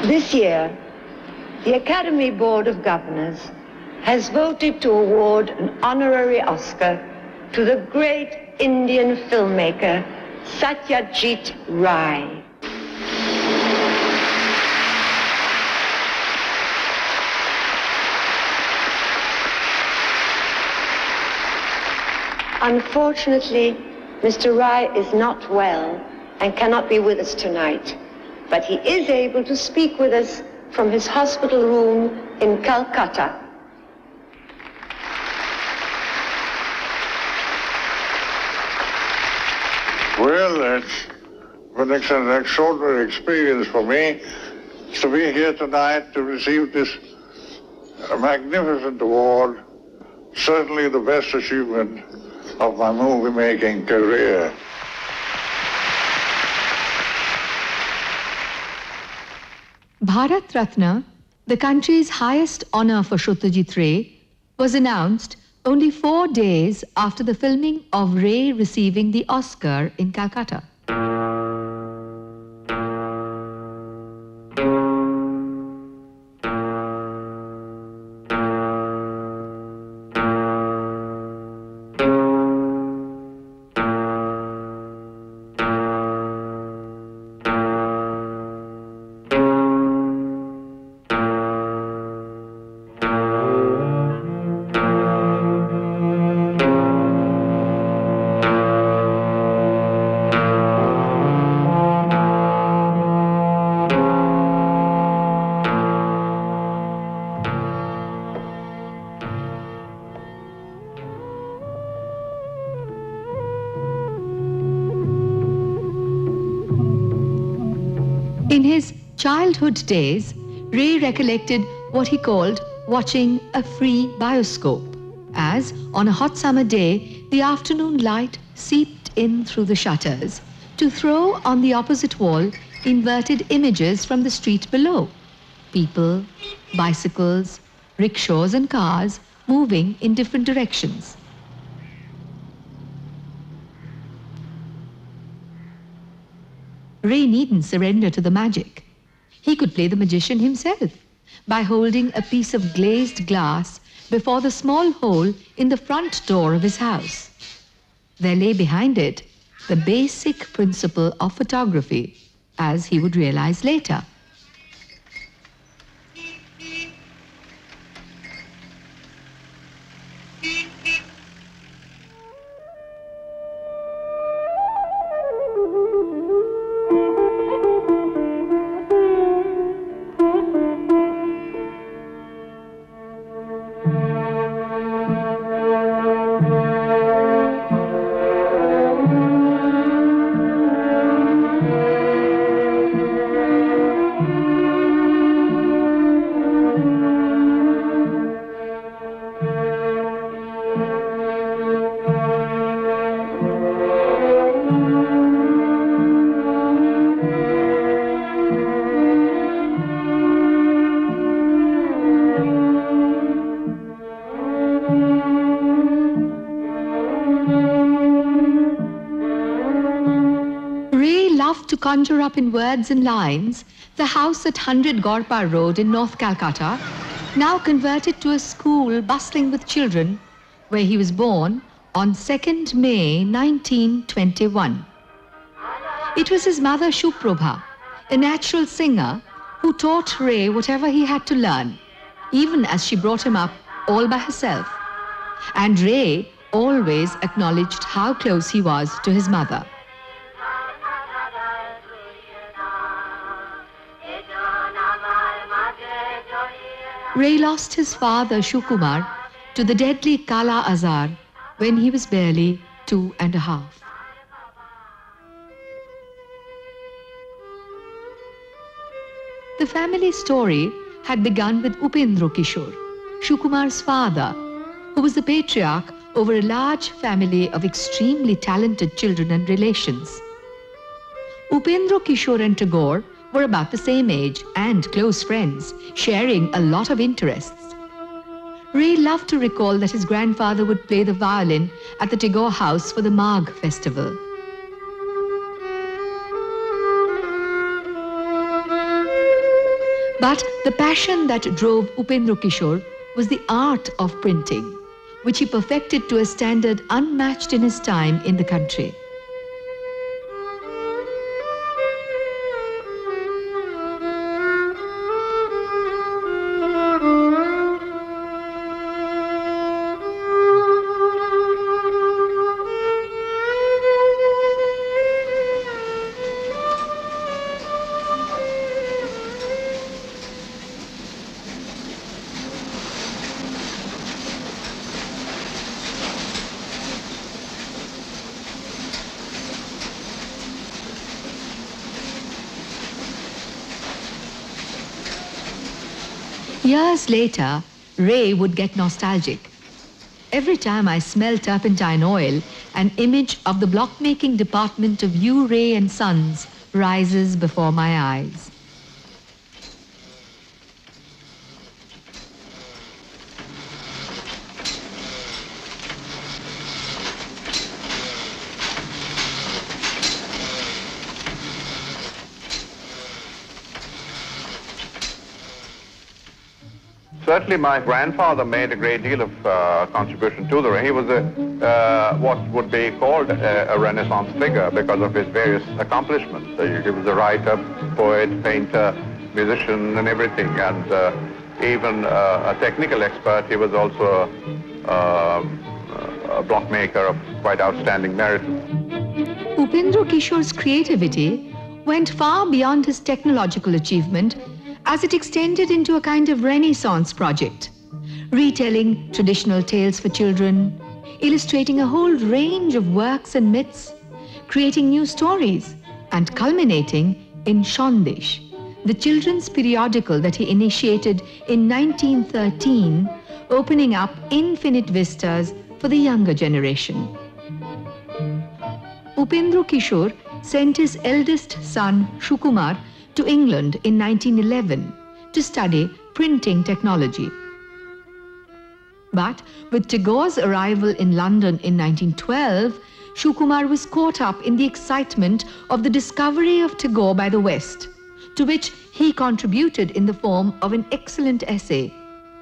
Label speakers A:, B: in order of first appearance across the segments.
A: This year, the Academy Board of Governors has voted to award an honorary Oscar to the great Indian filmmaker Satyajit Ray. Unfortunately, Mr. Ray is not well and cannot be with us tonight, but he is able to speak with us from his hospital room in Calcutta.
B: Well, it's been an extraordinary experience for me to be here tonight to receive this magnificent award, certainly the best achievement of my movie-making career.
C: Bharat Ratna, the country's highest honor for Satyajit Ray, was announced only 4 days after the filming of Ray receiving the Oscar in Calcutta. In his childhood days, Ray recollected what he called watching a free bioscope, as on a hot summer day, the afternoon light seeped in through the shutters to throw on the opposite wall inverted images from the street below. People, bicycles, rickshaws and cars moving in different directions. Ray needn't surrender to the magic. He could play the magician himself by holding a piece of glazed glass before the small hole in the front door of his house. There lay behind it the basic principle of photography, as he would realize later. To conjure up in words and lines the house at 100 Gorpa Road in North Calcutta, now converted to a school bustling with children, where he was born on 2nd May 1921. It was his mother Shuprabha, a natural singer, who taught Ray whatever he had to learn, even as she brought him up all by herself. And Ray always acknowledged how close he was to his mother. Ray lost his father, Shukumar, to the deadly Kala Azar when he was barely 2.5. The family story had begun with Upendra Kishore, Shukumar's father, who was the patriarch over a large family of extremely talented children and relations. Upendra Kishore and Tagore were about the same age and close friends, sharing a lot of interests. Ray loved to recall that his grandfather would play the violin at the Tagore house for the Magh festival. But the passion that drove Upendra Kishore was the art of printing, which he perfected to a standard unmatched in his time in the country. Years later, Ray would get nostalgic. Every time I smell turpentine oil, an image of the block-making department of U. Ray and Sons rises before my eyes.
D: Certainly my grandfather made a great deal of contribution to the Ray. He was what would be called a Renaissance figure because of his various accomplishments. He was a writer, poet, painter, musician and everything, and even a technical expert. He was also a block maker of quite outstanding merit.
C: Upendra Kishore's creativity went far beyond his technological achievement as it extended into a kind of Renaissance project, retelling traditional tales for children, illustrating a whole range of works and myths, creating new stories, and culminating in Sandesh, the children's periodical that he initiated in 1913, opening up infinite vistas for the younger generation. Upendra Kishore sent his eldest son, Shukumar, to England in 1911 to study printing technology. But with Tagore's arrival in London in 1912, Shukumar was caught up in the excitement of the discovery of Tagore by the West, to which he contributed in the form of an excellent essay,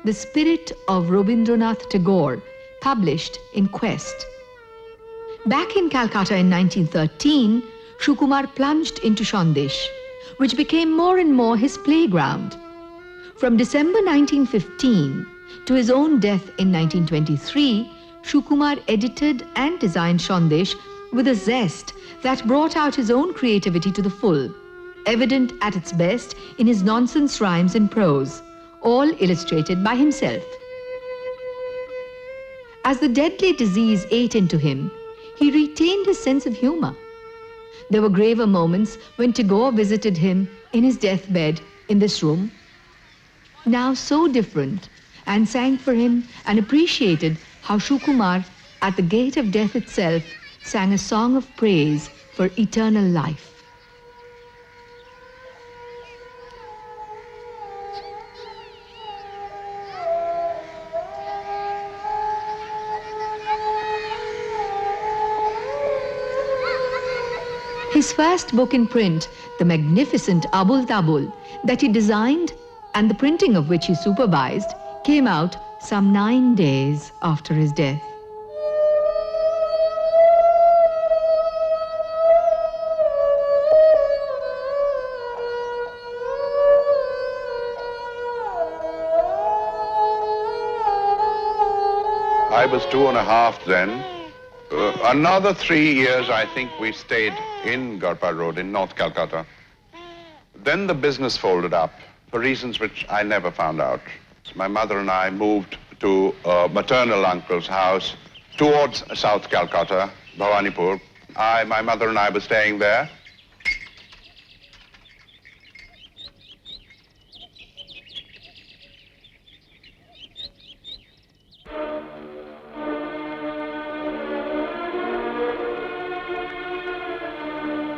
C: The Spirit of Rabindranath Tagore, published in Quest. Back in Calcutta in 1913, Shukumar plunged into Sandesh, which became more and more his playground. From December 1915 to his own death in 1923, Shukumar edited and designed Sandesh with a zest that brought out his own creativity to the full, evident at its best in his nonsense rhymes and prose, all illustrated by himself. As the deadly disease ate into him, he retained his sense of humor. There were graver moments when Tagore visited him in his deathbed in this room, now so different, and sang for him and appreciated how Shukumar, at the gate of death itself, sang a song of praise for eternal life. His first book in print, the magnificent Abul Tabul, that he designed and the printing of which he supervised, came out some 9 days after his death.
D: I was 2.5 then. Another 3 years, I think, we stayed in Garpa Road in North Calcutta. Then the business folded up for reasons which I never found out. My mother and I moved to a maternal uncle's house towards South Calcutta, Bhawanipur. My mother and I were staying there.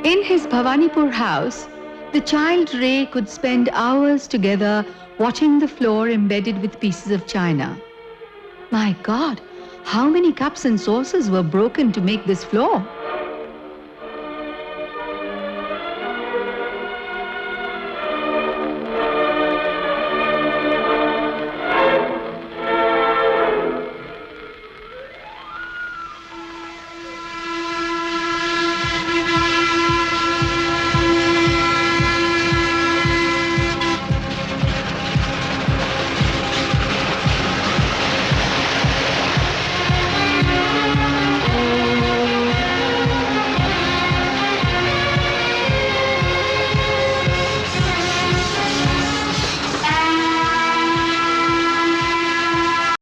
C: In his Bhawanipur house, the child Ray could spend hours together watching the floor embedded with pieces of china. My God, how many cups and saucers were broken to make this floor?